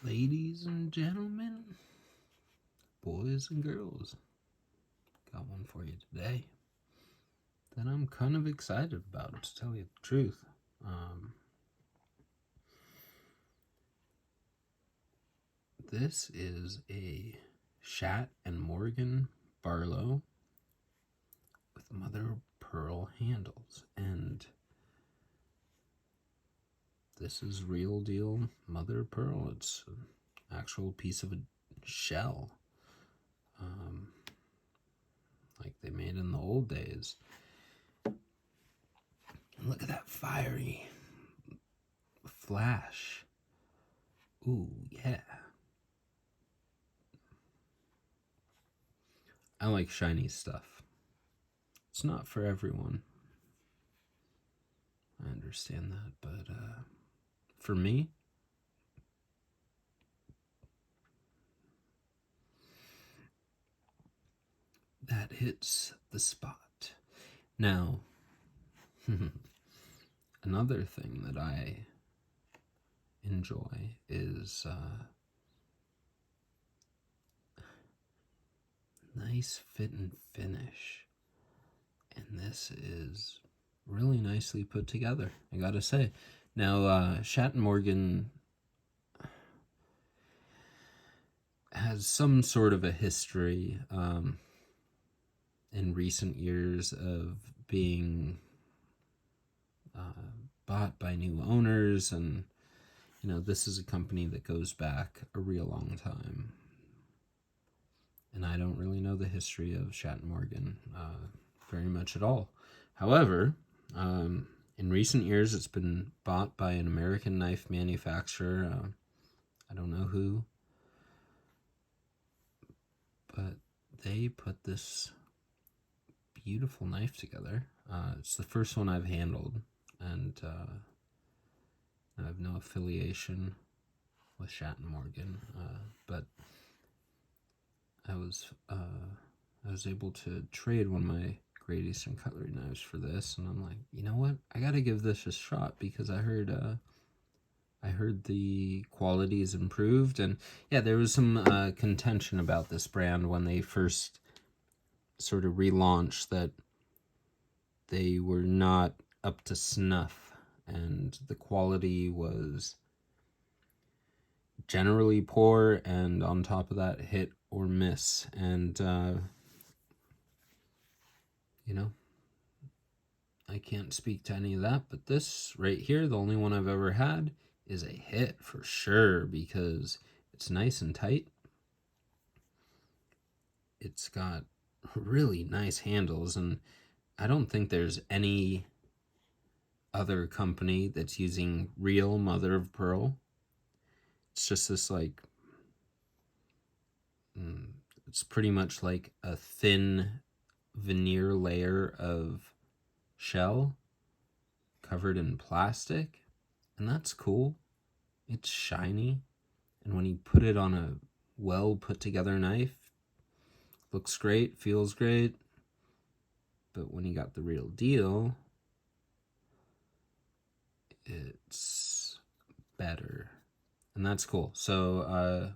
Ladies and gentlemen, boys and girls, got one for you today that I'm kind of excited about, to tell you the truth. This is a Schatt and Morgan Barlow with mother of pearl handles, and this is real deal mother of pearl. It's an actual piece of a shell, like they made in the old days. And look at that fiery flash. Ooh, yeah. I like shiny stuff. It's not for everyone. I understand that, but for me, that hits the spot. Now, another thing that I enjoy is nice fit and finish. And this is really nicely put together, I gotta say. Now, Schatt and Morgan has some sort of a history in recent years of being bought by new owners, and this is a company that goes back a real long time, and I don't really know the history of Schatt and Morgan very much at all. However, in recent years it's been bought by an American knife manufacturer. I don't know who, but they put this beautiful knife together. It's the first one I've handled, and I have no affiliation with Schatt and Morgan, but I was able to trade one of my Great Eastern cutlery knives for this, and I'm like, you know what? I gotta give this a shot because I heard the quality is improved, and yeah, there was some contention about this brand when they first sort of relaunched, that they were not up to snuff, and the quality was generally poor, and on top of that, hit or miss. And I can't speak to any of that, but this right here, the only one I've ever had, is a hit for sure, because it's nice and tight. It's got really nice handles, and I don't think there's any other company that's using real mother of pearl. It's just this it's pretty much like a thin veneer layer of shell covered in plastic, and that's cool. It's shiny, and when you put it on a well put together knife, looks great, feels great. But when you got the real deal, it's better, and that's cool. So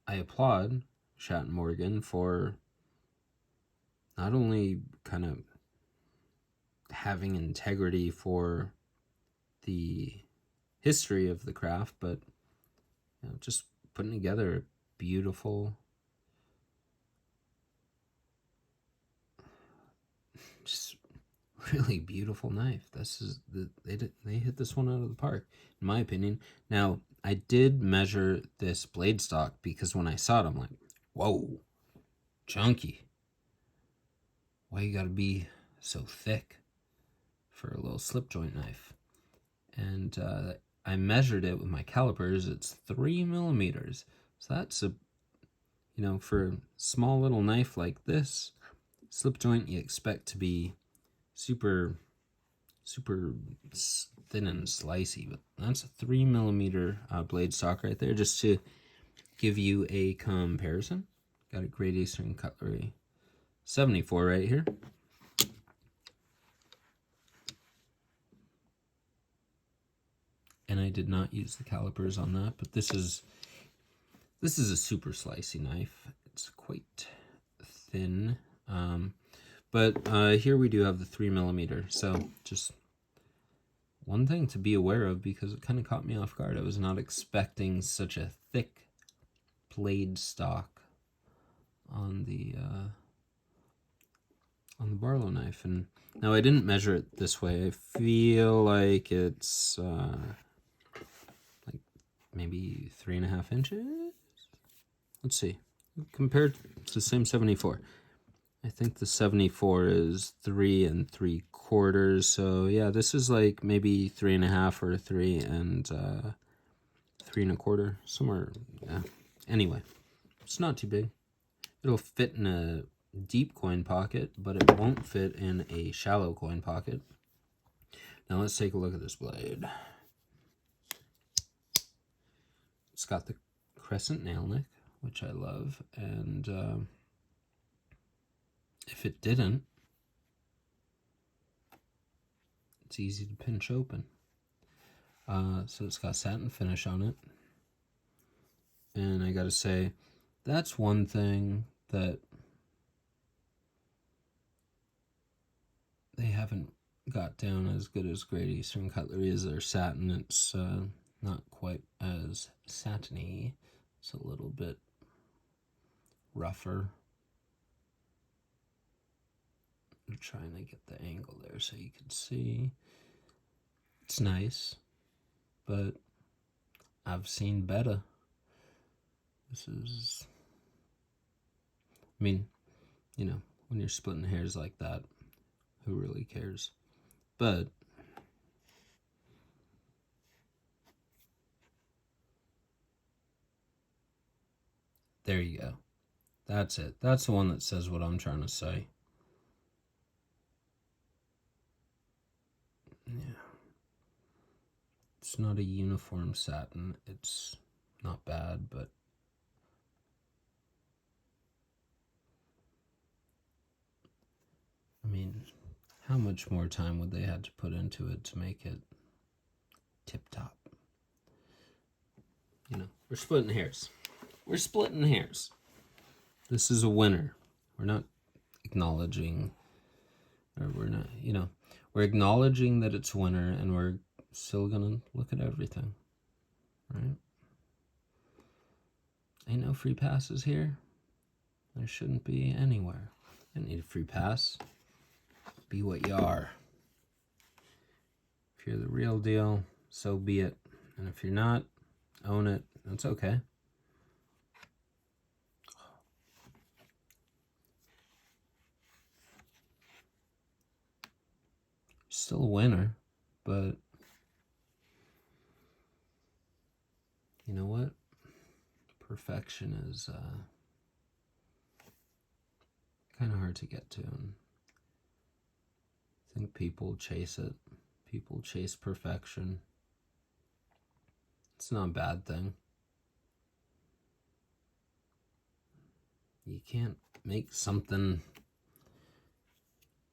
I applaud Schatt and Morgan for not only kind of having integrity for the history of the craft, but just putting together a beautiful, just really beautiful knife. This is they hit this one out of the park, in my opinion. Now, I did measure this blade stock, because when I saw it, I'm like, whoa, chunky. Why you gotta be so thick for a little slip joint knife? And I measured it with my calipers. It's 3 millimeters. So that's for a small little knife like this, slip joint, you expect to be super thin and slicey, but that's a 3 millimeter blade stock right there, just to give you a comparison. Got a Great Eastern Cutlery 74 right here. And I did not use the calipers on that, but this is This is a super slicey knife. It's quite thin. But here we do have the 3mm. So just one thing to be aware of, because it kind of caught me off guard. I was not expecting such a thick blade stock on the Barlow knife. And now I didn't measure it this way. I feel like it's like maybe 3.5 inches. Let's see. Compared to the same 74. I think the 74 is 3 3/4. So yeah, this is like maybe 3.5 or 3 3 1/4, somewhere. Yeah. Anyway, it's not too big. It'll fit in a deep coin pocket, but it won't fit in a shallow coin pocket. Now let's take a look at this blade. It's got the crescent nail nick, which I love, and if it didn't, it's easy to pinch open. So it's got satin finish on it, and I gotta say, that's one thing that they haven't got down as good as Great Eastern Cutlery is their satin. It's not quite as satiny. It's a little bit rougher. I'm trying to get the angle there so you can see. It's nice, but I've seen better. This is, I mean, you know, when you're splitting hairs like that, who really cares? But there you go. That's it. That's the one that says what I'm trying to say. Yeah. It's not a uniform satin. It's not bad, but I mean, how much more time would they have to put into it to make it tip-top? You know, we're splitting hairs. We're splitting hairs. This is a winner. We're not acknowledging, or we're not, you know, we're acknowledging that it's winter, and we're still gonna look at everything, right? Ain't no free passes here. There shouldn't be anywhere. You don't need a free pass. Be what you are. If you're the real deal, so be it. And if you're not, own it. That's okay. Still a winner, but you know what? Perfection is kind of hard to get to. And I think people chase it. People chase perfection. It's not a bad thing. You can't make something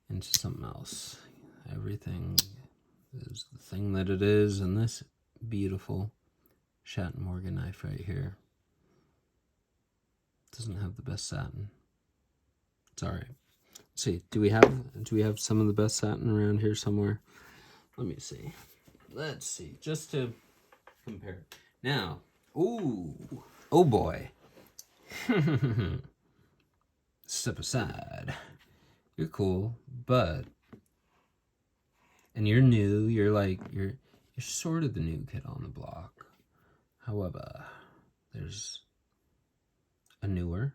into something else. Everything is the thing that it is, and this beautiful Schatt Morgan knife right here doesn't have the best satin. It's all right. Let's see, do we have some of the best satin around here somewhere? Let me see. Let's see, just to compare. Now, ooh, oh boy. Step aside. You're cool, but, and you're new. You're sort of the new kid on the block. However, there's a newer,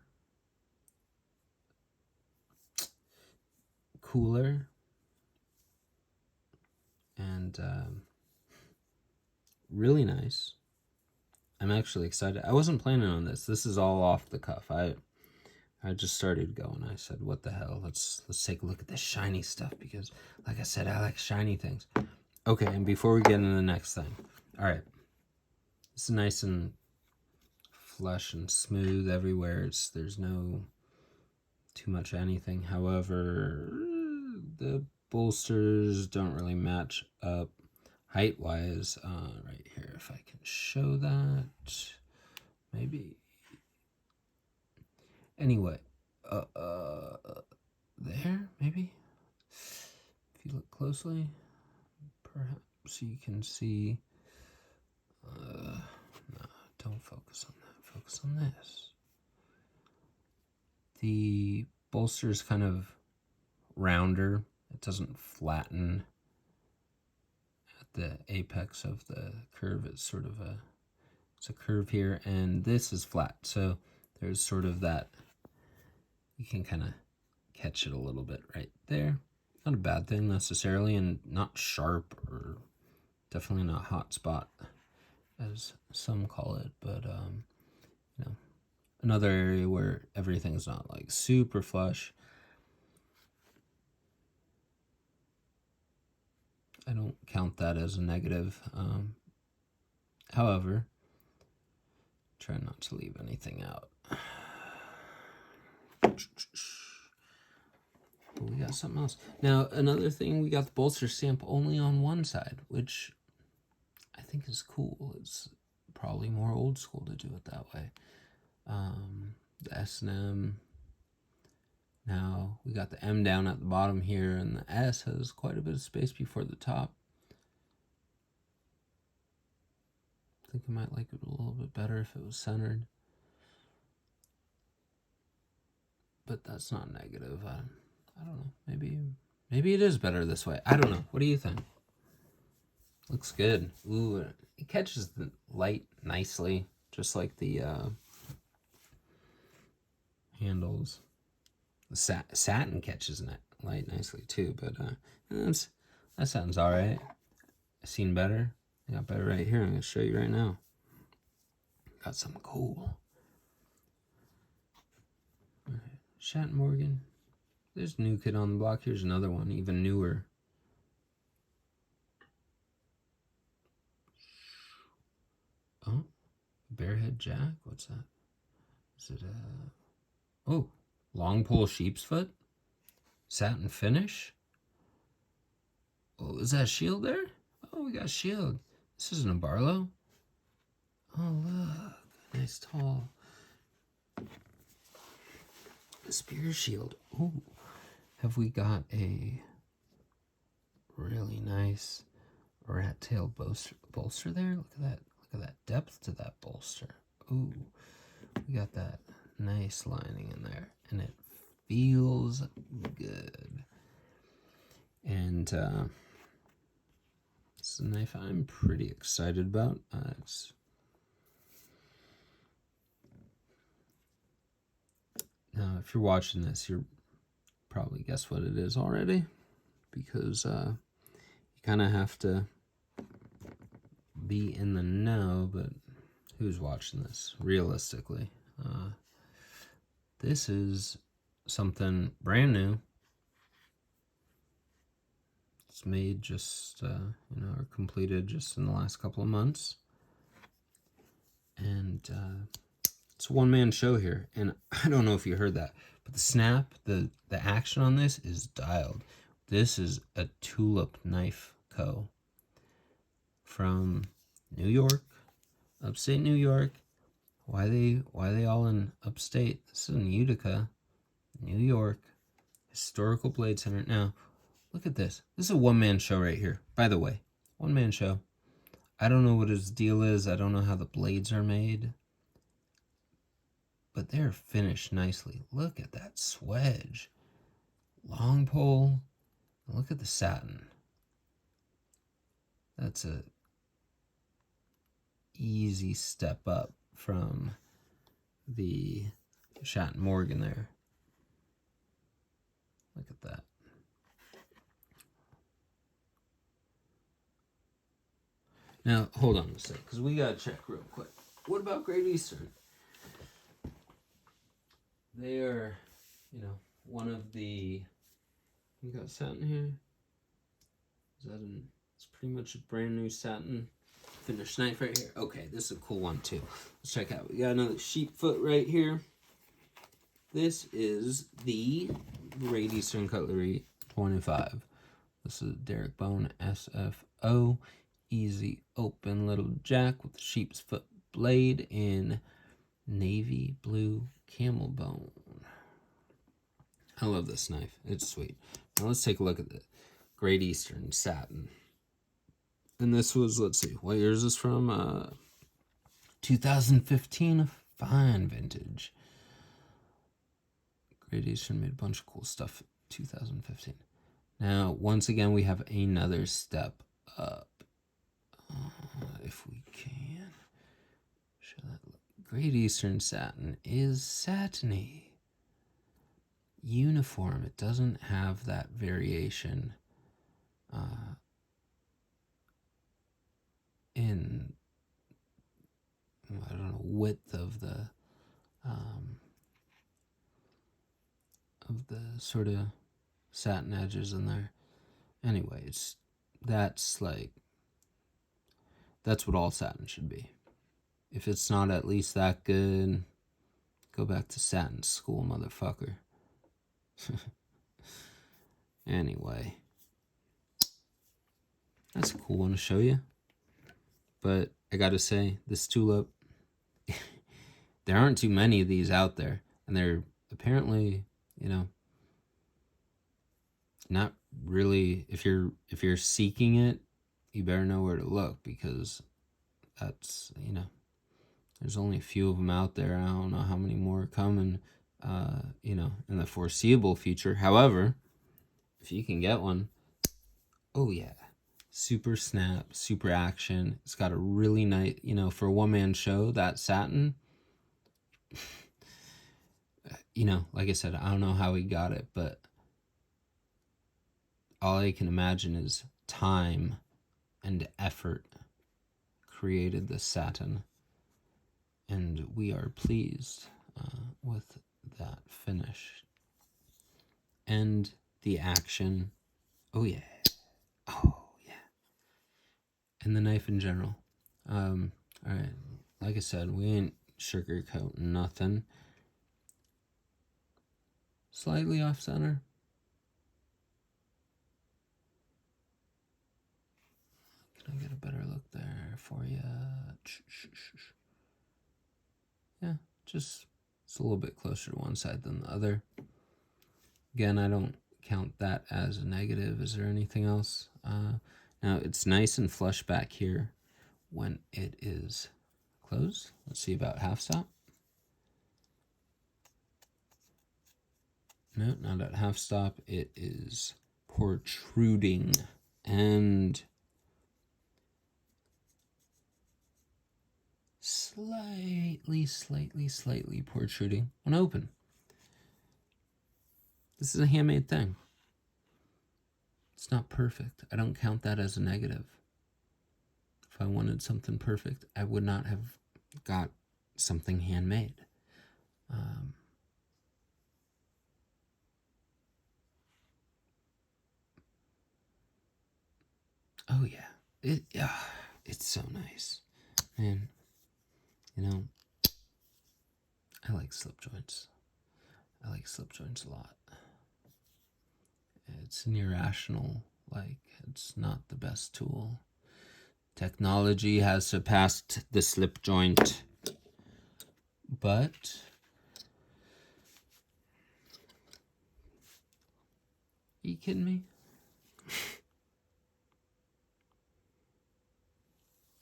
cooler, and really nice. I'm actually excited. I wasn't planning on this. This is all off the cuff. I just started going. I said, what the hell? Let's take a look at this shiny stuff, because like I said, I like shiny things. Okay, and before we get into the next thing. All right. It's nice and flush and smooth everywhere. There's no too much anything. However, the bolsters don't really match up height-wise. Right here, if I can show that. Maybe Anyway, there, maybe? If you look closely, perhaps you can see, no, don't focus on that, focus on this. The bolster is kind of rounder, it doesn't flatten at the apex of the curve. It's sort of it's a curve here, and this is flat, so there's sort of that, you can kind of catch it a little bit right there. Not a bad thing necessarily, and not sharp, or definitely not hot spot as some call it, but you know, another area where everything's not like super flush. I don't count that as a negative. However, try not to leave anything out. But we got something else. Now, another thing, we got the bolster stamp only on one side, which I think is cool. It's probably more old school to do it that way. The S&M. Now, we got the M down at the bottom here, and the S has quite a bit of space before the top. I think I might like it a little bit better if it was centered. But that's not negative. I don't know. Maybe it is better this way. I don't know. What do you think? Looks good. Ooh, it catches the light nicely, just like the handles. The satin catches light nicely too, but that satin's all right. I've seen better. I got better right here. I'm gonna show you right now. Got something cool. All right. Schatt Morgan. There's a new kid on the block. Here's another one, even newer. Oh, Bearhead Jack. What's that? Is it oh, long pole sheep's foot? Satin finish? Oh, is that shield there? Oh, we got shield. This isn't a Barlow. Oh, look. Nice tall. The spear shield. Oh, have we got a really nice rat tail bolster there? Look at that. Look at that depth to that bolster. Ooh, we got that nice lining in there, and it feels good. And it's a knife I'm pretty excited about. Now, if you're watching this, you're probably guess what it is already, because you kind of have to be in the know. But who's watching this realistically? This is something brand new. It's made just or completed just in the last couple of months, and it's a one-man show here. And I don't know if you heard that, but the snap, the action on this is dialed. This is a Tulip Knife Co. from New York, upstate New York. Why they all in upstate? This is in Utica, New York, Historical Blade Center. Now, look at this. This is a one-man show right here. By the way, one-man show. I don't know what his deal is. I don't know how the blades are made, but they're finished nicely. Look at that swedge. Long pole. Look at the satin. That's a easy step up from the Schatt Morgan there. Look at that. Now, hold on a sec, because we got to check real quick. What about Great Eastern? They are, one of the... You got satin here? It's pretty much a brand new satin finished knife right here. Okay, this is a cool one too. Let's check out. We got another sheep foot right here. This is the Great Eastern Cutlery 25. This is Derek Bone SFO. Easy open little jack with the sheep's foot blade in navy blue camel bone. I love this knife. It's sweet. Now let's take a look at the Great Eastern Satin. And this was, let's see, what year is this from? 2015, fine vintage. Great Eastern made a bunch of cool stuff. 2015. Now, once again, we have another step up. If we can show that. Great Eastern Satin is satiny, uniform. It doesn't have that variation in, I don't know, width of the sort of satin edges in there. Anyway, that's what all satin should be. If it's not at least that good, go back to satin school, motherfucker. Anyway, that's a cool one to show you. But I gotta say, this Tulip, there aren't too many of these out there, and they're apparently, not really. If you're seeking it, you better know where to look, because that's, there's only a few of them out there. I don't know how many more are coming, in the foreseeable future. However, if you can get one, oh yeah, super snap, super action. It's got a really nice, for a one-man show, that satin, like I said, I don't know how he got it, but all I can imagine is time and effort created this satin, and we are pleased with that finish and the action. Oh yeah, and the knife in general. All right, like I said, we ain't sugarcoating nothing. Slightly off center. Can I get a better look there for you? Yeah, just it's a little bit closer to one side than the other. Again, I don't count that as a negative. Is there anything else? Now, it's nice and flush back here when it is closed. Let's see about half stop. No, not at half stop. It is protruding and slightly protruding when open. This is a handmade thing. It's not perfect. I don't count that as a negative. If I wanted something perfect, I would not have got something handmade. Oh yeah, it's so nice, and I like slip joints. I like slip joints a lot. It's an irrational, it's not the best tool. Technology has surpassed the slip joint, but are you kidding me?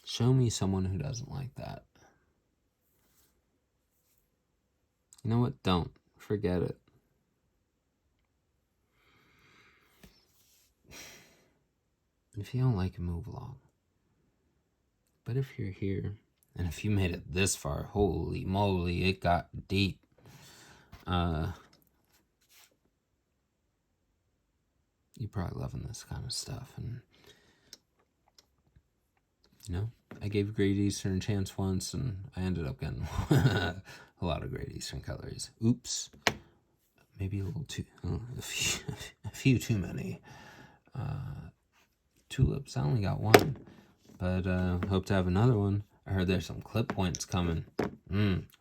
Show me someone who doesn't like that. You know what? Don't. Forget it. If you don't like it, move along. But if you're here, and if you made it this far, holy moly, it got deep. You're probably loving this kind of stuff. And, I gave Great Eastern a chance once, and I ended up getting a lot of Great Eastern colors. Oops. Maybe a little too, a few too many. Tulips, I only got one, but hope to have another one. I heard there's some clip points coming.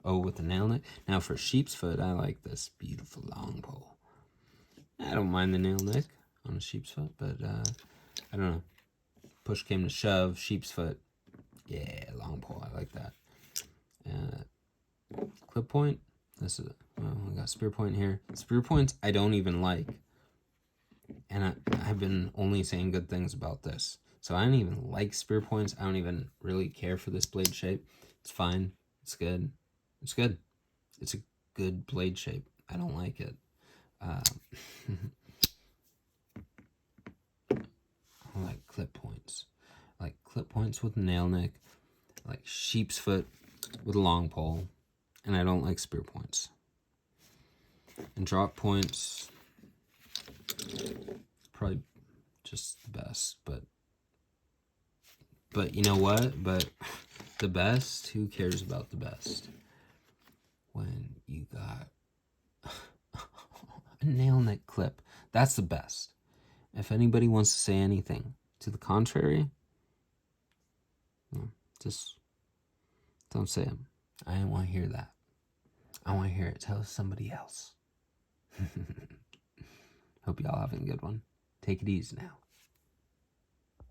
Oh, with the nail neck. Now for sheep's foot, I like this beautiful long pole. I don't mind the nail neck on a sheep's foot, but I don't know. Push came to shove, sheep's foot. Yeah, long pole, I like that. Clip point, This is, well, we got spear point here. Spear points I don't even like. And I've been only saying good things about this. So I don't even like spear points. I don't even really care for this blade shape. It's fine. It's good. It's good. It's a good blade shape. I don't like it. I like clip points. I like clip points with nail nick. I like sheep's foot with a long pole. And I don't like spear points. And drop points, probably just the best, but you know what? But the best, who cares about the best? When you got a nail neck clip, that's the best. If anybody wants to say anything to the contrary, just don't say it. I don't want to hear that. I want to hear it. Tell somebody else. Hope y'all having a good one. Take it easy now.